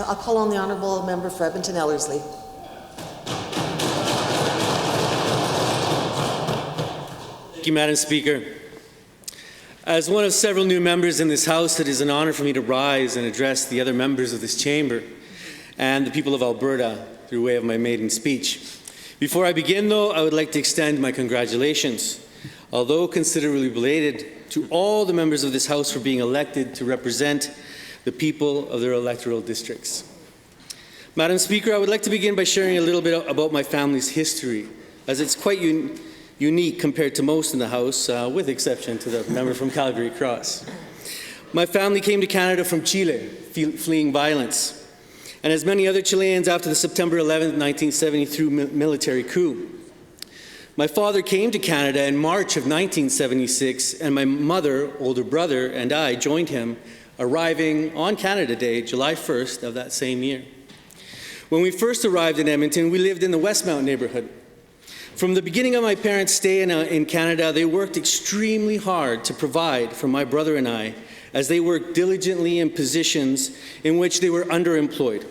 I'll call on the Honourable Member for Edmonton-Ellerslie. Thank you, Madam Speaker. As one of several new members in this House, it is an honour for me to rise and address the other members of this chamber and the people of Alberta through way of my maiden speech. Before I begin, though, I would like to extend my congratulations, although considerably belated, to all the members of this House for being elected to represent the people of their electoral districts. Madam Speaker, I would like to begin by sharing a little bit about my family's history, as it's quite unique compared to most in the House, with exception to the member from Calgary Cross. My family came to Canada from Chile, fleeing violence. And as many other Chileans after the September 11, 1973 military coup. My father came to Canada in March of 1976, and my mother, older brother, and I joined him, arriving on Canada Day, July 1st of that same year. When we first arrived in Edmonton, we lived in the Westmount neighborhood. From the beginning of my parents' stay in Canada, they worked extremely hard to provide for my brother and I, as they worked diligently in positions in which they were underemployed,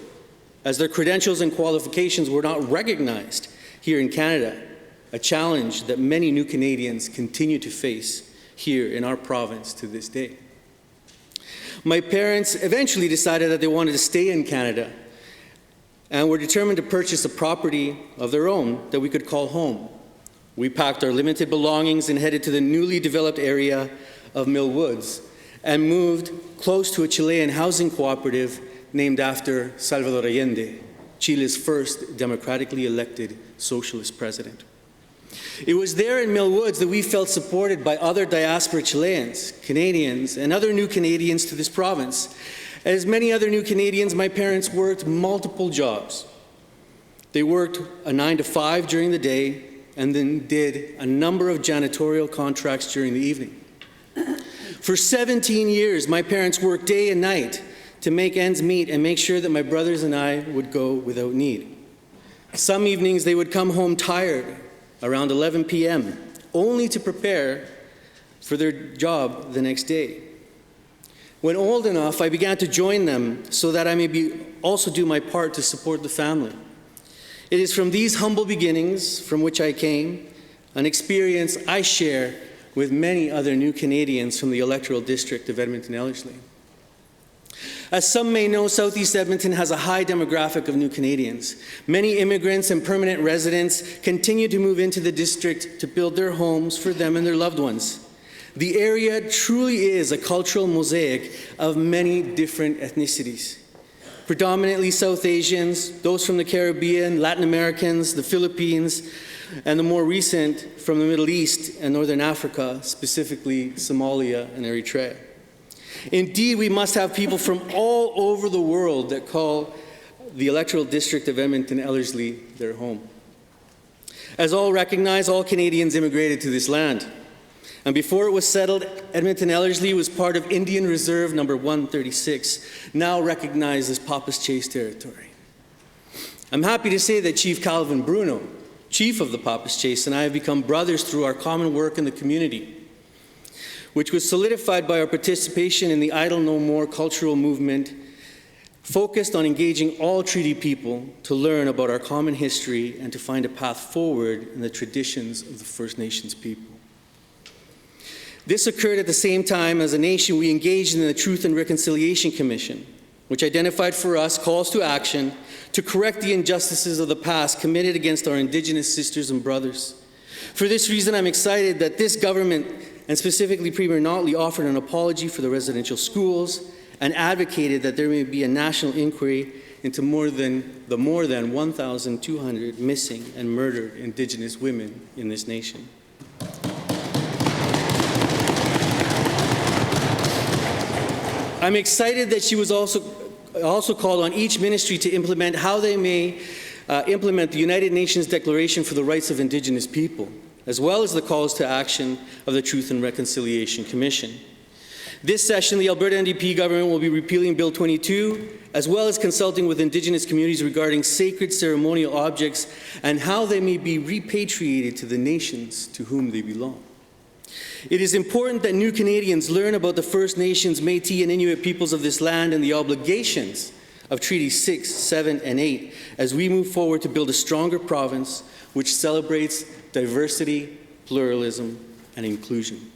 as their credentials and qualifications were not recognized here in Canada, a challenge that many new Canadians continue to face here in our province to this day. My parents eventually decided that they wanted to stay in Canada and were determined to purchase a property of their own that we could call home. We packed our limited belongings and headed to the newly developed area of Mill Woods and moved close to a Chilean housing cooperative named after Salvador Allende, Chile's first democratically elected socialist president. It was there in Mill Woods that we felt supported by other diaspora Chileans, Canadians, and other new Canadians to this province. As many other new Canadians, my parents worked multiple jobs. They worked a 9 to 5 during the day and then did a number of janitorial contracts during the evening. For 17 years, my parents worked day and night to make ends meet and make sure that my brothers and I would go without need. Some evenings they would come home tired around 11 p.m., only to prepare for their job the next day. When old enough, I began to join them so that I may also do my part to support the family. It is from these humble beginnings from which I came, an experience I share with many other new Canadians from the electoral district of Edmonton-Ellerslie. As some may know, Southeast Edmonton has a high demographic of new Canadians. Many immigrants and permanent residents continue to move into the district to build their homes for them and their loved ones. The area truly is a cultural mosaic of many different ethnicities. Predominantly South Asians, those from the Caribbean, Latin Americans, the Philippines, and the more recent from the Middle East and Northern Africa, specifically Somalia and Eritrea. Indeed, we must have people from all over the world that call the electoral district of Edmonton-Ellerslie their home. As all recognize, all Canadians immigrated to this land. And before it was settled, Edmonton-Ellerslie was part of Indian Reserve number 136, now recognized as Papas Chase territory. I'm happy to say that Chief Calvin Bruno, Chief of the Papas Chase, and I have become brothers through our common work in the community, which was solidified by our participation in the Idle No More cultural movement, focused on engaging all treaty people to learn about our common history and to find a path forward in the traditions of the First Nations people. This occurred at the same time as a nation we engaged in the Truth and Reconciliation Commission, which identified for us calls to action to correct the injustices of the past committed against our Indigenous sisters and brothers. For this reason, I'm excited that this government, and specifically Premier Notley, offered an apology for the residential schools and advocated that there may be a national inquiry into the more than 1,200 missing and murdered Indigenous women in this nation. I'm excited that she was also called on each ministry to implement how they may implement the United Nations Declaration for the Rights of Indigenous People, as well as the calls to action of the Truth and Reconciliation Commission. This session, the Alberta NDP government will be repealing Bill 22, as well as consulting with Indigenous communities regarding sacred ceremonial objects and how they may be repatriated to the nations to whom they belong. It is important that new Canadians learn about the First Nations, Métis, and Inuit peoples of this land and the obligations of Treaties 6, 7, and 8 as we move forward to build a stronger province which celebrates diversity, pluralism, and inclusion.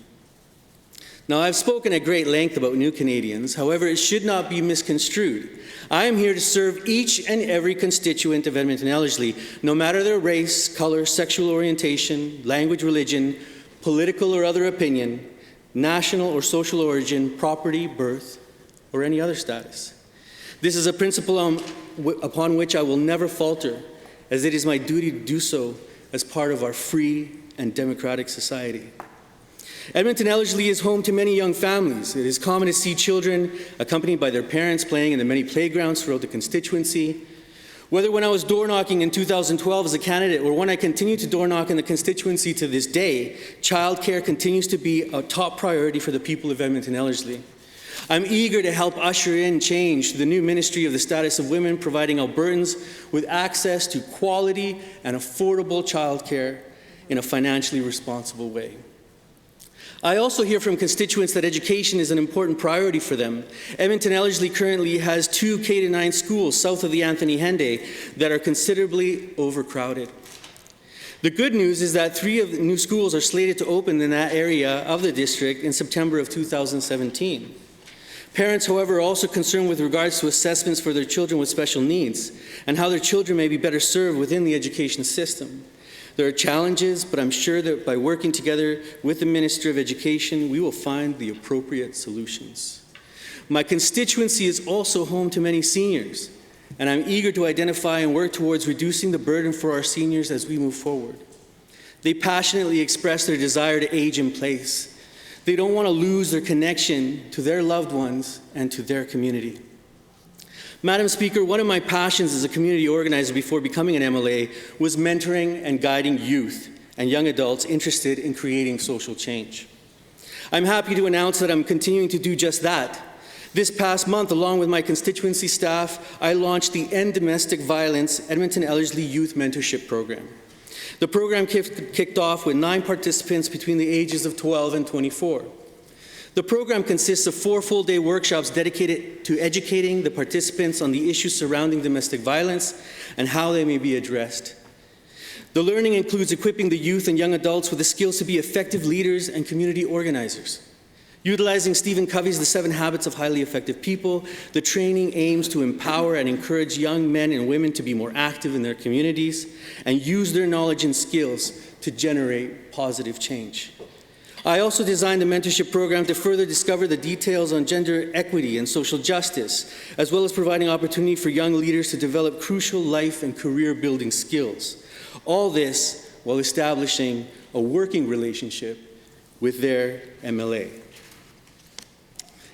Now, I've spoken at great length about New Canadians. However, it should not be misconstrued. I am here to serve each and every constituent of Edmonton-Ellerslie, no matter their race, color, sexual orientation, language, religion, political or other opinion, national or social origin, property, birth, or any other status. This is a principle upon which I will never falter, as it is my duty to do so as part of our free and democratic society. Edmonton-Ellerslie is home to many young families. It is common to see children accompanied by their parents playing in the many playgrounds throughout the constituency. Whether when I was door knocking in 2012 as a candidate or when I continue to door knock in the constituency to this day, childcare continues to be a top priority for the people of Edmonton-Ellerslie. I'm eager to help usher in change to the new Ministry of the Status of Women, providing Albertans with access to quality and affordable childcare in a financially responsible way. I also hear from constituents that education is an important priority for them. Edmonton-Ellerslie currently has 2 K-9 schools south of the Anthony Henday that are considerably overcrowded. The good news is that 3 of the new schools are slated to open in that area of the district in September of 2017. Parents, however, are also concerned with regards to assessments for their children with special needs and how their children may be better served within the education system. There are challenges, but I'm sure that by working together with the Minister of Education, we will find the appropriate solutions. My constituency is also home to many seniors, and I'm eager to identify and work towards reducing the burden for our seniors as we move forward. They passionately express their desire to age in place. They don't want to lose their connection to their loved ones and to their community. Madam Speaker, one of my passions as a community organizer before becoming an MLA was mentoring and guiding youth and young adults interested in creating social change. I'm happy to announce that I'm continuing to do just that. This past month, along with my constituency staff, I launched the End Domestic Violence Edmonton-Ellerslie Youth Mentorship Program. The program kicked off with 9 participants between the ages of 12 and 24. The program consists of 4 full-day workshops dedicated to educating the participants on the issues surrounding domestic violence and how they may be addressed. The learning includes equipping the youth and young adults with the skills to be effective leaders and community organizers. Utilizing Stephen Covey's The 7 Habits of Highly Effective People, the training aims to empower and encourage young men and women to be more active in their communities and use their knowledge and skills to generate positive change. I also designed the mentorship program to further discover the details on gender equity and social justice, as well as providing opportunity for young leaders to develop crucial life and career building skills. All this while establishing a working relationship with their MLA.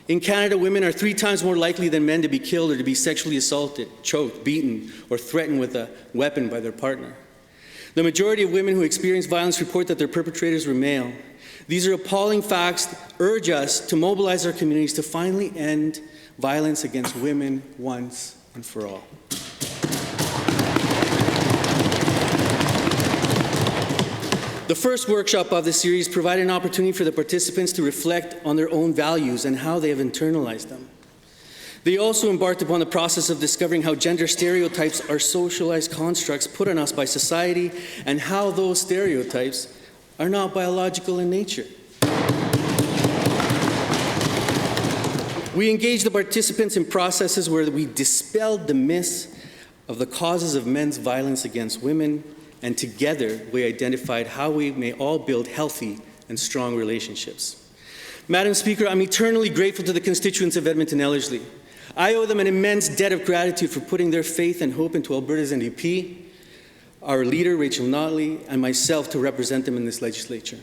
In Canada, women are 3 times more likely than men to be killed or to be sexually assaulted, choked, beaten, or threatened with a weapon by their partner. The majority of women who experience violence report that their perpetrators were male. These are appalling facts that urge us to mobilize our communities to finally end violence against women once and for all. The first workshop of this series provided an opportunity for the participants to reflect on their own values and how they have internalized them. They also embarked upon the process of discovering how gender stereotypes are socialized constructs put on us by society and how those stereotypes are not biological in nature. We engaged the participants in processes where we dispelled the myths of the causes of men's violence against women, and together we identified how we may all build healthy and strong relationships. Madam Speaker, I'm eternally grateful to the constituents of Edmonton-Ellerslie. I owe them an immense debt of gratitude for putting their faith and hope into Alberta's NDP, our leader, Rachel Notley, and myself to represent them in this legislature.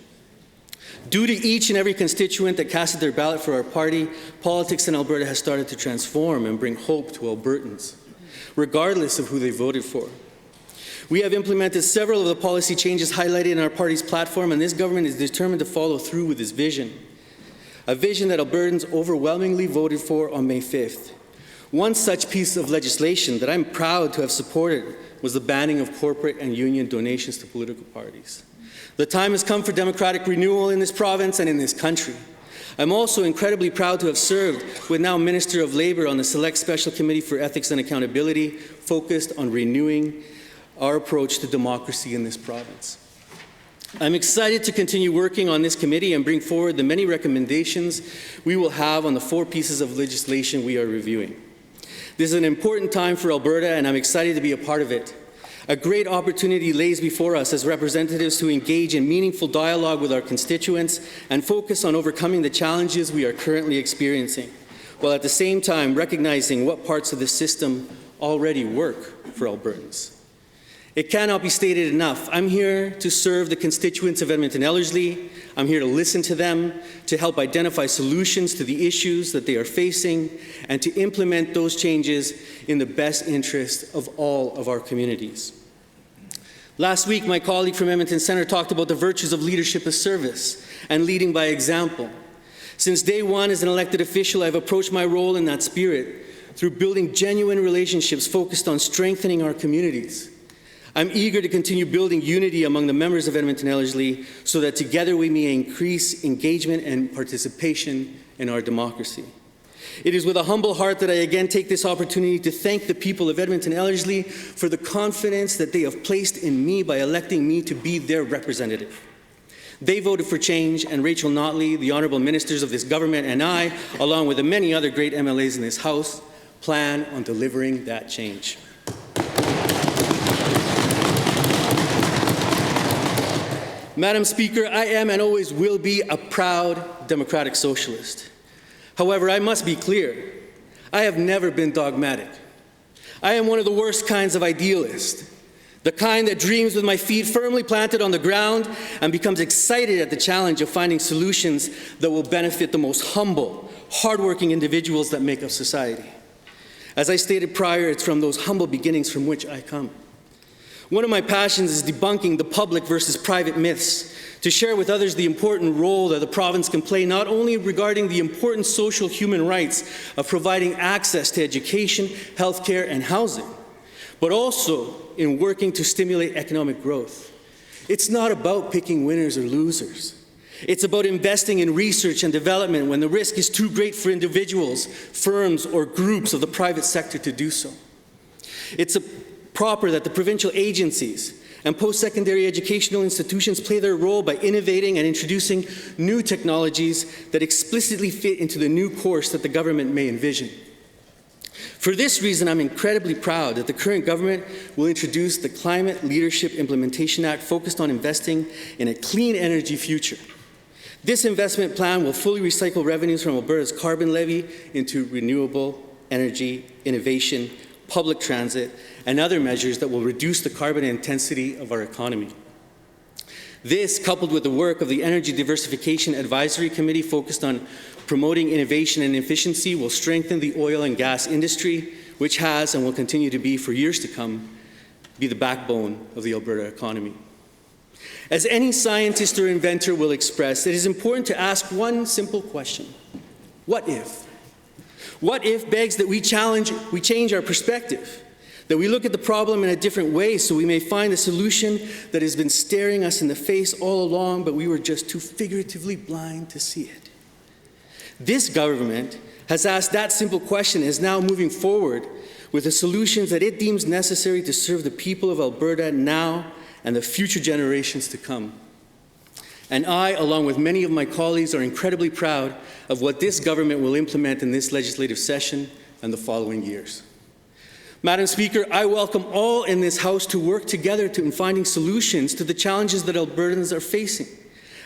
Due to each and every constituent that casted their ballot for our party, politics in Alberta has started to transform and bring hope to Albertans, regardless of who they voted for. We have implemented several of the policy changes highlighted in our party's platform, and this government is determined to follow through with this vision, a vision that Albertans overwhelmingly voted for on May 5th. One such piece of legislation that I'm proud to have supported was the banning of corporate and union donations to political parties. The time has come for democratic renewal in this province and in this country. I'm also incredibly proud to have served with now Minister of Labour on the Select Special Committee for Ethics and Accountability, focused on renewing our approach to democracy in this province. I'm excited to continue working on this committee and bring forward the many recommendations we will have on the 4 pieces of legislation we are reviewing. This is an important time for Alberta, and I'm excited to be a part of it. A great opportunity lays before us as representatives to engage in meaningful dialogue with our constituents and focus on overcoming the challenges we are currently experiencing, while at the same time recognizing what parts of the system already work for Albertans. It cannot be stated enough. I'm here to serve the constituents of Edmonton-Ellerslie. I'm here to listen to them, to help identify solutions to the issues that they are facing, and to implement those changes in the best interest of all of our communities. Last week, my colleague from Edmonton Centre talked about the virtues of leadership as service and leading by example. Since day one as an elected official, I've approached my role in that spirit through building genuine relationships focused on strengthening our communities. I'm eager to continue building unity among the members of Edmonton-Ellerslie so that together we may increase engagement and participation in our democracy. It is with a humble heart that I again take this opportunity to thank the people of Edmonton-Ellerslie for the confidence that they have placed in me by electing me to be their representative. They voted for change, and Rachel Notley, the honourable ministers of this government, and I, along with the many other great MLAs in this House, plan on delivering that change. Madam Speaker, I am and always will be a proud democratic socialist. However, I must be clear, I have never been dogmatic. I am one of the worst kinds of idealists, the kind that dreams with my feet firmly planted on the ground and becomes excited at the challenge of finding solutions that will benefit the most humble, hardworking individuals that make up society. As I stated prior, it's from those humble beginnings from which I come. One of my passions is debunking the public versus private myths, to share with others the important role that the province can play, not only regarding the important social human rights of providing access to education, healthcare, and housing, but also in working to stimulate economic growth. It's not about picking winners or losers. It's about investing in research and development when the risk is too great for individuals, firms, or groups of the private sector to do so. It's proper that the provincial agencies and post-secondary educational institutions play their role by innovating and introducing new technologies that explicitly fit into the new course that the government may envision. For this reason, I'm incredibly proud that the current government will introduce the Climate Leadership Implementation Act focused on investing in a clean energy future. This investment plan will fully recycle revenues from Alberta's carbon levy into renewable energy, innovation, public transit, and other measures that will reduce the carbon intensity of our economy. This, coupled with the work of the Energy Diversification Advisory Committee focused on promoting innovation and efficiency, will strengthen the oil and gas industry, which has and will continue to be for years to come, be the backbone of the Alberta economy. As any scientist or inventor will express, it is important to ask one simple question: what if? What if begs that we change our perspective, that we look at the problem in a different way so we may find a solution that has been staring us in the face all along, but we were just too figuratively blind to see it. This government has asked that simple question and is now moving forward with the solutions that it deems necessary to serve the people of Alberta now and the future generations to come. And I, along with many of my colleagues, are incredibly proud of what this government will implement in this legislative session and the following years. Madam Speaker, I welcome all in this House to work together in finding solutions to the challenges that Albertans are facing.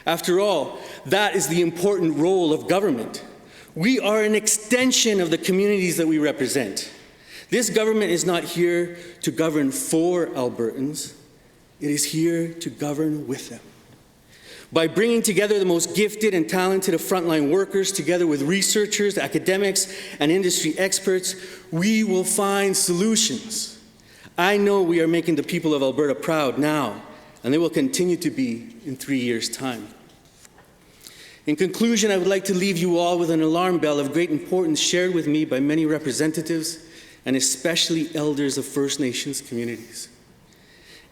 After all, that is the important role of government. We are an extension of the communities that we represent. This government is not here to govern for Albertans. It is here to govern with them. By bringing together the most gifted and talented of frontline workers, together with researchers, academics, and industry experts, we will find solutions. I know we are making the people of Alberta proud now, and they will continue to be in 3 years' time. In conclusion, I would like to leave you all with an alarm bell of great importance shared with me by many representatives, and especially elders of First Nations communities.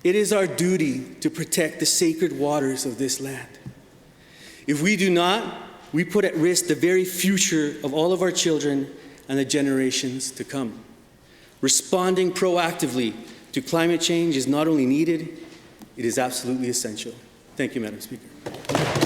It is our duty to protect the sacred waters of this land. If we do not, we put at risk the very future of all of our children and the generations to come. Responding proactively to climate change is not only needed, it is absolutely essential. Thank you, Madam Speaker.